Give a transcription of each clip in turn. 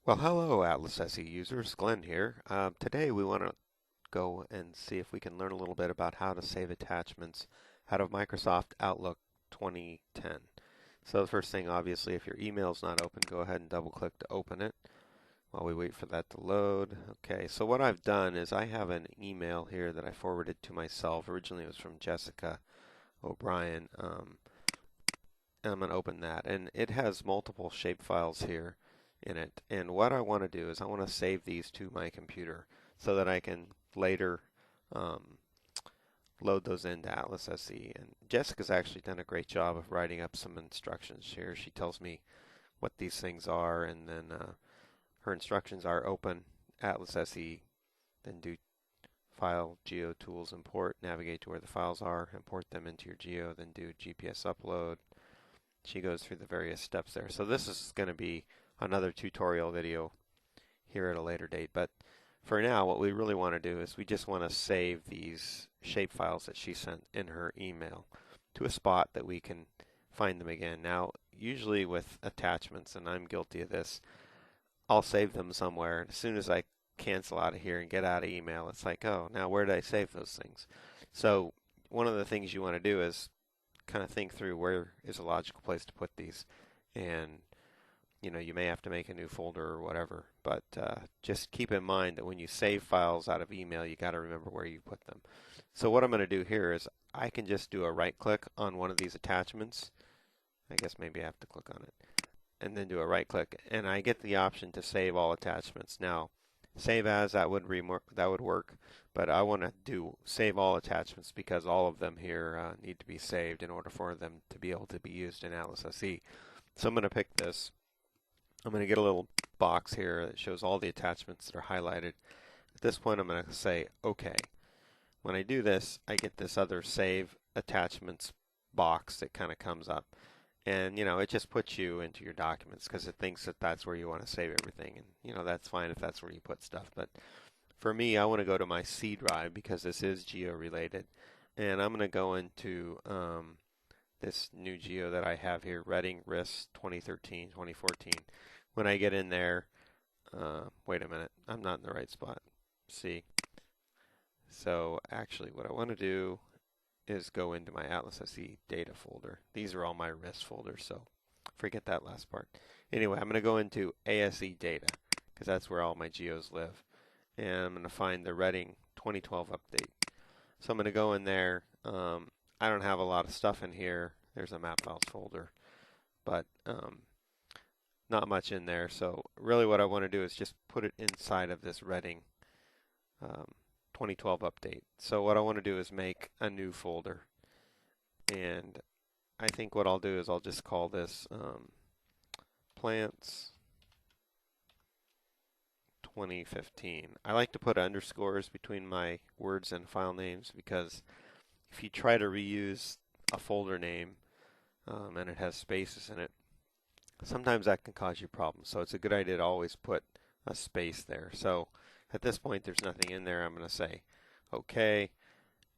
Well, hello, Atlas SE users. Glenn here. Today we want to go and see if we can learn a little bit about how to save attachments out of Microsoft Outlook 2010. So the first thing, obviously, if your email is not open, go ahead and double click to open it while we wait for that to load. Okay, so what I've done is I have an email here that I forwarded to myself. Originally it was from Jessica O'Brien. I'm going to open that, and it has multiple shapefiles here in it. And what I want to do is I want to save these to my computer so that I can later um, load those into Atlas SE. And Jessica's actually done a great job of writing up some instructions here. She tells me what these things are, and then her instructions are open Atlas SE, then do File, Geo Tools, Import, navigate to where the files are, import them into your Geo, then do GPS upload. She goes through the various steps there. So this is going to be another tutorial video here at a later date. But for now, what we really want to do is we just want to save these shapefiles that she sent in her email to a spot that we can find them again. Now, usually with attachments, and I'm guilty of this, I'll save them somewhere. And as soon as I cancel out of here and get out of email, it's like, oh, now where did I save those things? So one of the things you want to do is kind of think through where is a logical place to put these. And you may have to make a new folder or whatever, but just keep in mind that when you save files out of email, you got to remember where you put them. So what I'm going to do here is I can just do a right click on one of these attachments. I guess maybe I have to click on it and then do a right click, and I get the option to save all attachments. Now, save as, that would work, but I want to do save all attachments because all of them here need to be saved in order for them to be able to be used in Atlas SE. So I'm going to pick this. I'm going to get a little box here that shows all the attachments that are highlighted. At this point, I'm going to say OK. When I do this, I get this other Save Attachments box that kind of comes up. And, it just puts you into your documents because it thinks that that's where you want to save everything. And, that's fine if that's where you put stuff. But for me, I want to go to my C drive because this is geo related. And I'm going to go into this new geo that I have here, Reading RIS 2013, 2014. When I get in there, wait a minute, I'm not in the right spot. See, so actually what I want to do is go into my Atlas SE data folder. These are all my RIS folders, so forget that last part. Anyway, I'm going to go into ASE data because that's where all my geos live. And I'm going to find the Reading 2012 update. So I'm going to go in there. I don't have a lot of stuff in here. There's a map files folder, but not much in there. So really what I want to do is just put it inside of this Reading 2012 update. So what I want to do is make a new folder. And I think what I'll do is I'll just call this plants 2015. I like to put underscores between my words and file names because if you try to reuse a folder name and it has spaces in it, sometimes that can cause you problems. So it's a good idea to always put a space there. So at this point, there's nothing in there. I'm going to say OK,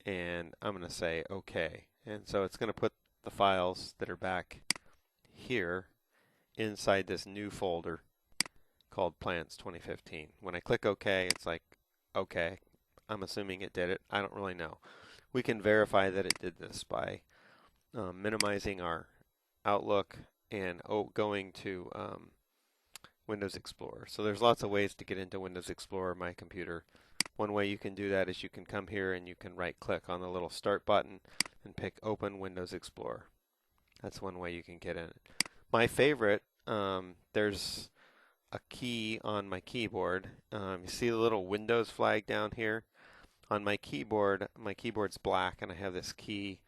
and I'm going to say OK. And so it's going to put the files that are back here inside this new folder called Plants 2015. When I click OK, it's like, OK. I'm assuming it did it. I don't really know. We can verify that it did this by minimizing our Outlook and going to Windows Explorer. So there's lots of ways to get into Windows Explorer, my computer. One way you can do that is you can come here and you can right click on the little start button and pick Open Windows Explorer. That's one way you can get in it. My favorite, there's a key on my keyboard. You see the little Windows flag down here? On my keyboard's black and I have this key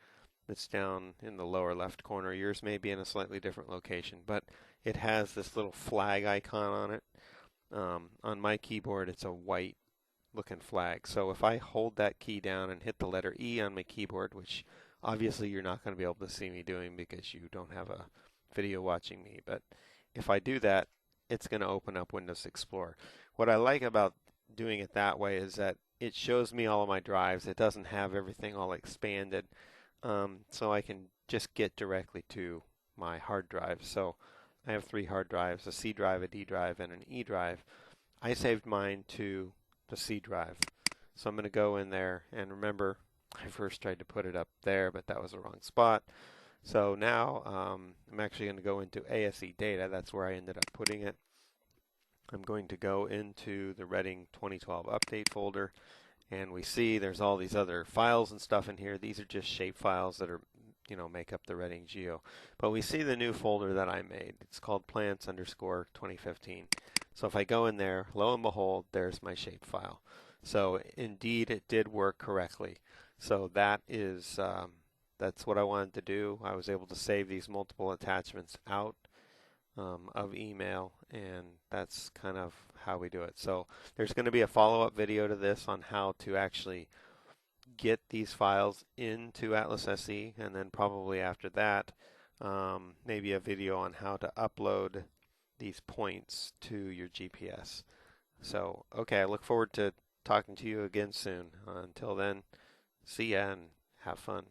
that's down in the lower left corner. Yours may be in a slightly different location, but it has this little flag icon on it. On my keyboard, it's a white looking flag. So if I hold that key down and hit the letter E on my keyboard, which obviously you're not going to be able to see me doing because you don't have a video watching me, but if I do that, it's going to open up Windows Explorer. What I like about doing it that way is that it shows me all of my drives. It doesn't have everything all expanded, so I can just get directly to my hard drive. So I have 3 hard drives, a C drive, a D drive, and an E drive. I saved mine to the C drive. So I'm going to go in there, and remember, I first tried to put it up there, but that was the wrong spot. So now I'm actually going to go into ASE data. That's where I ended up putting it. I'm going to go into the Reading 2012 update folder, and we see there's all these other files and stuff in here. These are just shape files that are, make up the Reading Geo. But we see the new folder that I made. It's called plants_2015. So if I go in there, lo and behold, there's my shape file. So indeed, it did work correctly. So that is that's what I wanted to do. I was able to save these multiple attachments out of email, and that's kind of how we do it. So there's going to be a follow-up video to this on how to actually get these files into Atlas SE, and then probably after that, maybe a video on how to upload these points to your GPS. So, okay, I look forward to talking to you again soon. Until then, see ya and have fun.